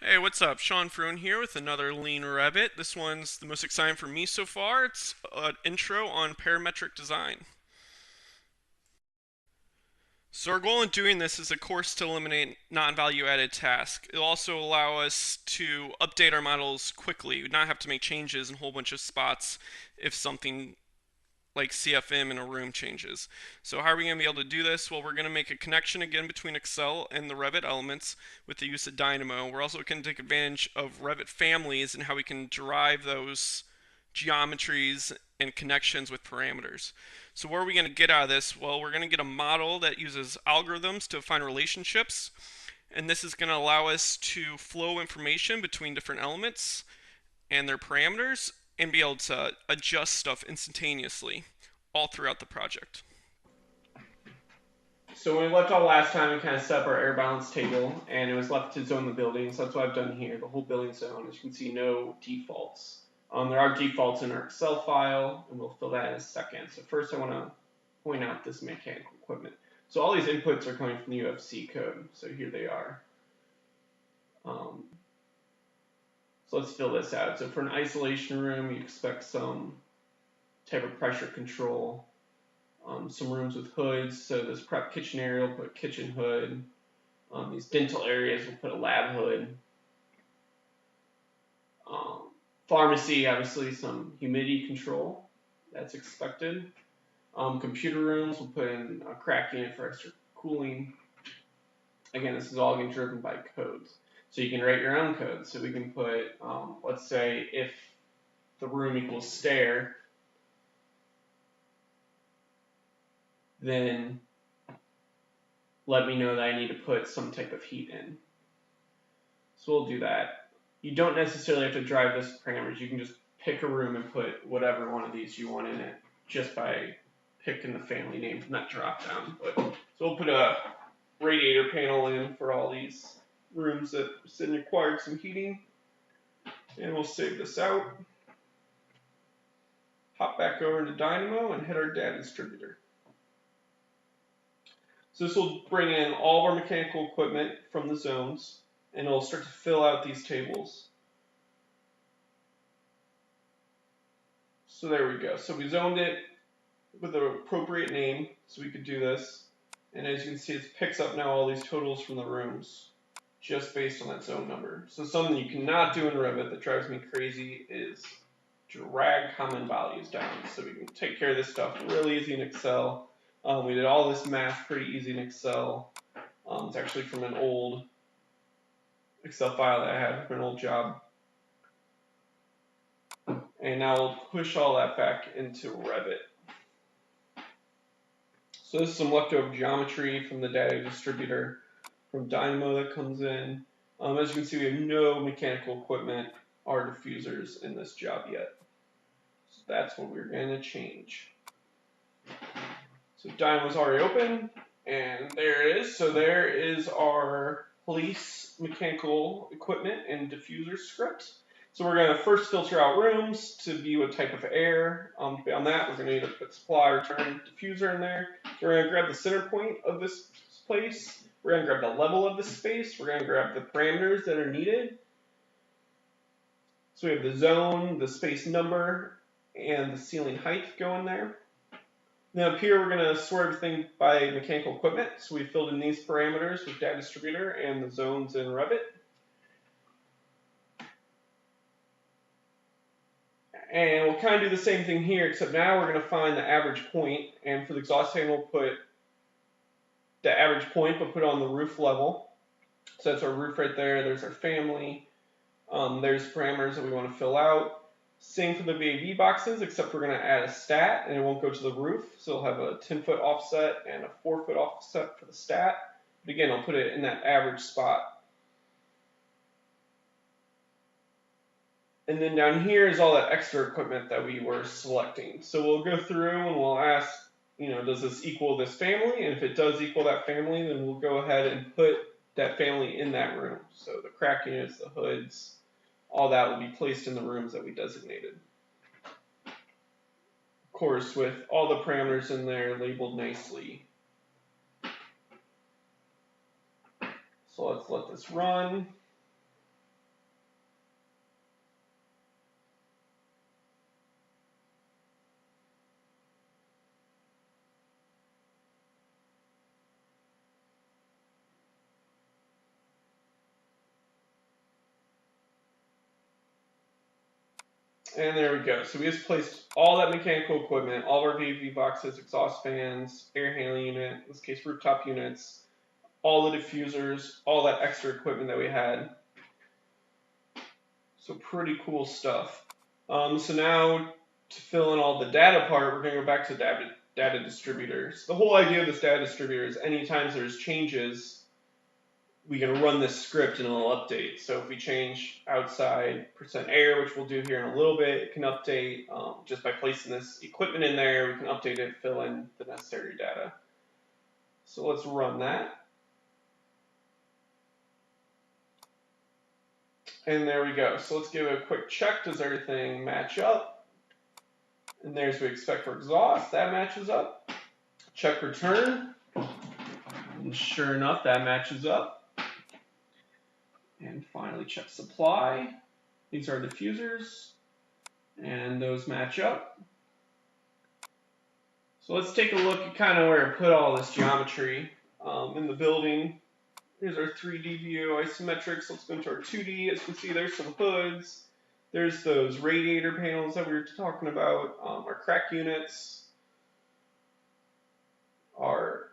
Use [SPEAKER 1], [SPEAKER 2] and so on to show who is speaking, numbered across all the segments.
[SPEAKER 1] Hey, what's up? Sean Fruin here with another Lean Revit. This one's the most exciting for me so far. It's an intro on parametric design. So our goal in doing this is, of course, to eliminate non-value added tasks. It'll also allow us to update our models quickly, not have to make changes in a whole bunch of spots if something like CFM in a room changes. So how are we going to be able to do this? Well, we're going to make a connection again between Excel and the Revit elements with the use of Dynamo. We're also going to take advantage of Revit families and how we can derive those geometries and connections with parameters. So what are we going to get out of this? Well, we're going to get a model that uses algorithms to find relationships, and this is going to allow us to flow information between different elements and their parameters and be able to adjust stuff instantaneously all throughout the project.
[SPEAKER 2] So when we left off last time, we kind of set up our air balance table, and it was left to zone the building. So that's what I've done here, the whole building zone. As you can see, no defaults. There are defaults in our Excel file, and we'll fill that in a second. So first I want to point out this mechanical equipment. So all these inputs are coming from the UFC code. So here they are. So let's fill this out. So for an isolation room, you expect some type of pressure control. Some rooms with hoods, so this prep kitchen area will put a kitchen hood. These dental areas will put a lab hood. Pharmacy, obviously some humidity control, that's expected. Computer rooms will put in a crack unit for extra cooling. Again, this is all getting driven by codes. So you can write your own code. So we can put, let's say if the room equals stair, then let me know that I need to put some type of heat in. So we'll do that. You don't necessarily have to drive this parameters. You can just pick a room and put whatever one of these you want in it just by picking the family name from that drop down. So we'll put a radiator panel in for all these rooms that required some heating. And we'll save this out. Hop back over to Dynamo and hit our data distributor. So this will bring in all of our mechanical equipment from the zones, and it'll start to fill out these tables. So there we go. So we zoned it with the appropriate name, so we could do this. And as you can see, it picks up now all these totals from the rooms, just based on that zone number. So something you cannot do in Revit that drives me crazy is drag common values down. So we can take care of this stuff really easy in Excel. We did all this math pretty easy in Excel. It's actually from an old Excel file that I had from an old job. And now we'll push all that back into Revit. So this is some leftover geometry from the data distributor from Dynamo that comes in. As you can see, we have no mechanical equipment or diffusers in this job yet. So that's what we're going to change. So Dynamo's already open, and there it is. So there is our police mechanical equipment and diffuser script. So we're going to first filter out rooms to view what type of air. Beyond that, we're going to need to put supply, return, diffuser in there. So we're going to grab the center point of this place. We're going to grab the level of the space. We're going to grab the parameters that are needed. So we have the zone, the space number, and the ceiling height going there. Now up here, we're going to sort everything by mechanical equipment. So we filled in these parameters with data distributor and the zones in Revit. And we'll kind of do the same thing here, except now we're going to find the average point. And for the exhaust fan, we'll put the average point, but put it on the roof level. So that's our roof right there. There's our family. There's parameters that we want to fill out. Same for the VAV boxes, except we're going to add a stat, and it won't go to the roof. So it'll have a 10-foot offset and a 4-foot offset for the stat. But again, I'll put it in that average spot. And then down here is all that extra equipment that we were selecting. So we'll go through and we'll ask, does this equal this family? And if it does equal that family, then we'll go ahead and put that family in that room. So the crack units, the hoods, all that will be placed in the rooms that we designated. Of course, with all the parameters in there labeled nicely. So let's let this run. And there we go. So we just placed all that mechanical equipment, all of our VAV boxes, exhaust fans, air handling unit, in this case rooftop units, all the diffusers, all that extra equipment that we had. So pretty cool stuff. So now to fill in all the data part, we're going to go back to data distributors. The whole idea of this data distributor is anytime there's changes, we can run this script and it'll update. So if we change outside %air, which we'll do here in a little bit, it can update just by placing this equipment in there. We can update it, fill in the necessary data. So let's run that. And there we go. So let's give it a quick check. Does everything match up? And there's what we expect for exhaust. That matches up. Check return. And sure enough, that matches up. And finally, check supply. These are diffusers, and those match up. So let's take a look at kind of where I put all this geometry in the building. Here's our 3D view, isometrics. Let's go into our 2D. As you can see, there's some hoods. There's those radiator panels that we were talking about, our crack units, our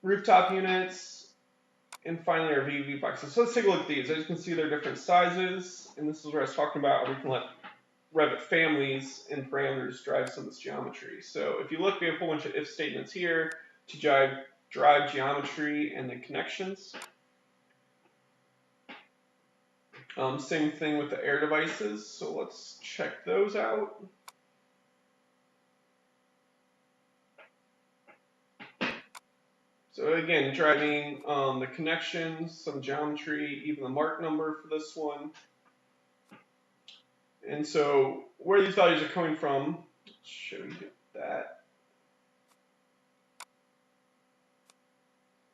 [SPEAKER 2] rooftop units, and finally our VV boxes. So let's take a look at these. As you can see, they're different sizes, and this is where I was talking about we can let Revit families and parameters drive some of this geometry. So if you look, we have a whole bunch of if statements here to drive geometry and the connections. Same thing with the air devices, so let's check those out. So again, driving the connections, some geometry, even the mark number for this one. And so where these values are coming from, let's show you that.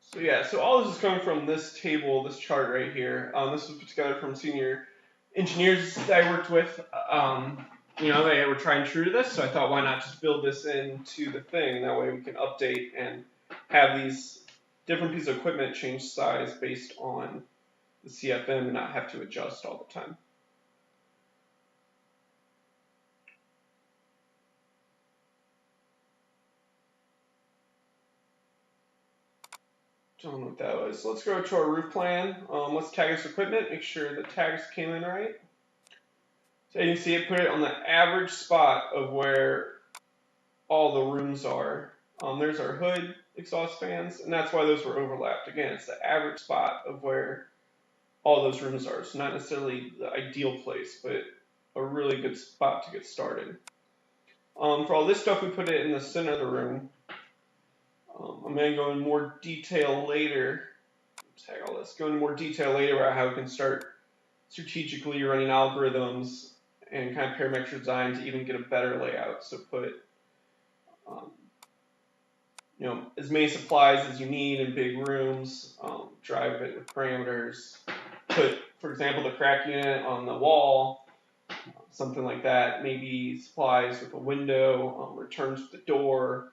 [SPEAKER 2] So yeah, so all this is coming from this table, this chart right here. This was put together from senior engineers that I worked with. You know, they were trying true to this, so I thought, why not just build this into the thing? That way we can update and have these different pieces of equipment change size based on the CFM and not have to adjust all the time. Don't know what that was. So let's go to our roof plan. Let's tag this equipment, make sure the tags came in right. So you can see it put it on the average spot of where all the rooms are. There's our hood exhaust fans, and that's why those were overlapped. Again, it's the average spot of where all those rooms are. So not necessarily the ideal place, but a really good spot to get started. For all this stuff, we put it in the center of the room. I'm going to go in more detail later. Tag all this. Go into more detail later about how we can start strategically running algorithms and kind of parametric design to even get a better layout. So put you know, as many supplies as you need in big rooms, drive it with parameters. Put, for example, the crack unit on the wall, something like that. Maybe supplies with a window, returns with the door,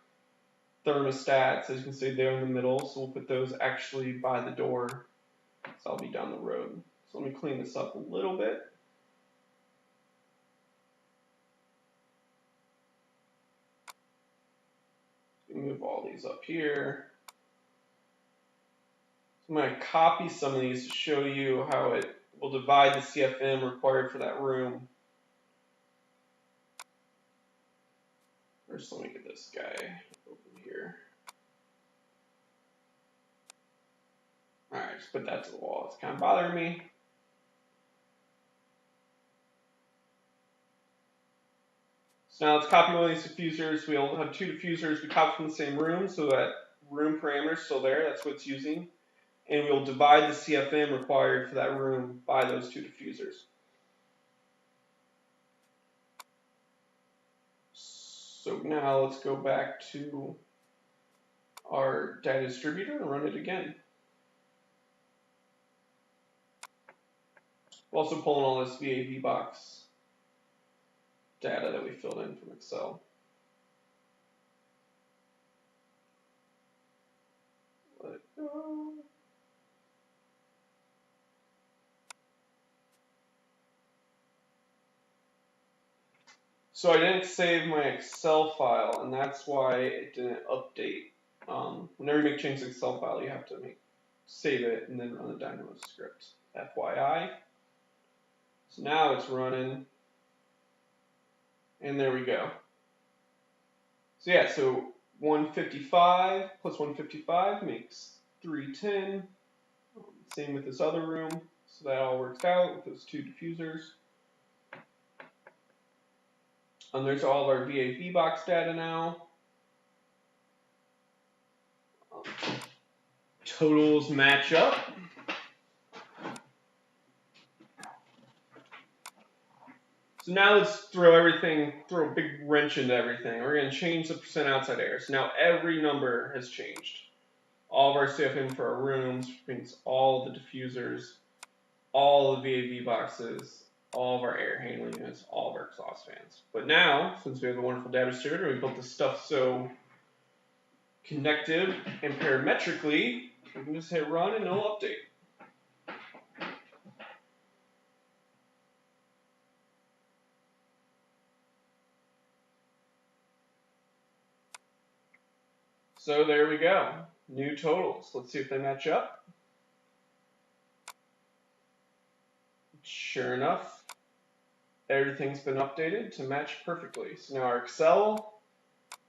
[SPEAKER 2] thermostats, as you can see there in the middle. So we'll put those actually by the door. So I'll be down the road. So let me clean this up a little bit. Move all these up here. So I'm going to copy some of these to show you how it will divide the CFM required for that room. First, let me get this guy open here. Alright, just put that to the wall. It's kind of bothering me. So now let's copy one of these diffusers. We'll have two diffusers. We copy from the same room, so that room parameter is still there. That's what it's using. And we'll divide the CFM required for that room by those two diffusers. So now let's go back to our data distributor and run it again. We're also pulling all this VAV box data that we filled in from Excel. Let it go. So I didn't save my Excel file, and that's why it didn't update. Whenever you make changes to Excel file, you have to save it and then run the Dynamo script. FYI. So now it's running, and there we go. So yeah, so 155 plus 155 makes 310. Same with this other room. So that all works out with those two diffusers. There's all of our VAV box data now. Totals match up. So now let's throw a big wrench into everything. We're going to change the percent outside air. So now every number has changed. All of our CFM for our rooms, means all the diffusers, all the VAV boxes, all of our air handling units, all of our exhaust fans. But now, since we have a wonderful data distributor, we built this stuff so connected and parametrically, we can just hit run and it'll update. So there we go. New totals. Let's see if they match up. Sure enough, everything's been updated to match perfectly. So now our Excel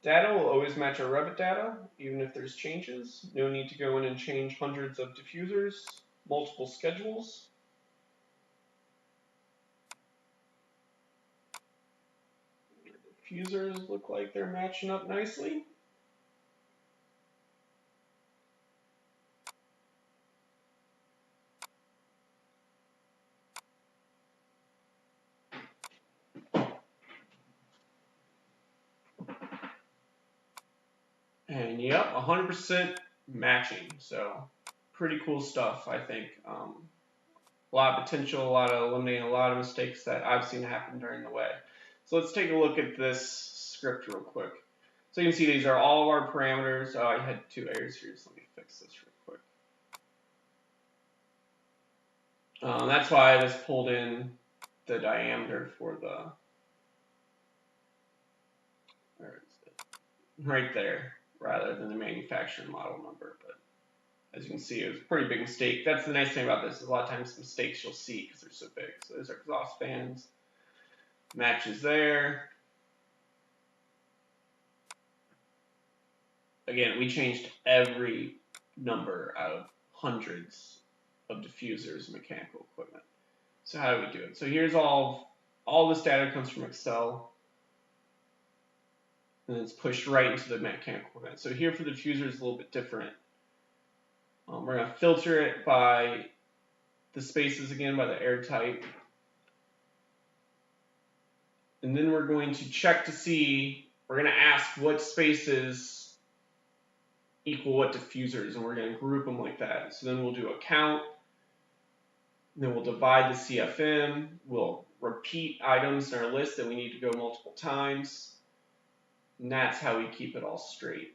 [SPEAKER 2] data will always match our Revit data, even if there's changes. No need to go in and change hundreds of diffusers, multiple schedules. Diffusers look like they're matching up nicely. And yep, 100% matching. So pretty cool stuff, I think. A lot of potential, a lot of eliminating a lot of mistakes that I've seen happen during the way. So let's take a look at this script real quick. So you can see these are all of our parameters. Oh, I had two errors here, so let me fix this real quick. That's why I just pulled in the diameter for the, where is it? Right there, rather than the manufacturer model number. But as you can see, it was a pretty big mistake. That's the nice thing about this, is a lot of times mistakes you'll see because they're so big. So there's our exhaust fans, matches there. Again, we changed every number out of hundreds of diffusers and mechanical equipment. So how do we do it? So here's all this data comes from Excel, and it's pushed right into the mechanical equipment. So here for the diffuser is a little bit different. We're going to filter it by the spaces again, by the air type. And then we're going to check to see, we're going to ask what spaces equal what diffusers, and we're going to group them like that. So then we'll do a count, and then we'll divide the CFM, we'll repeat items in our list that we need to go multiple times, and that's how we keep it all straight.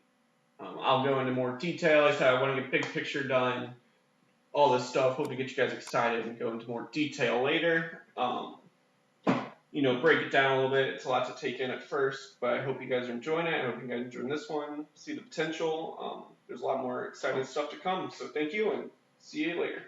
[SPEAKER 2] I'll go into more detail. Like I said, I want to get a big picture done, all this stuff. Hope to get you guys excited and go into more detail later. Break it down a little bit. It's a lot to take in at first, but I hope you guys are enjoying it. I hope you guys are enjoying this one. See the potential. There's a lot more exciting stuff to come. So thank you, and see you later.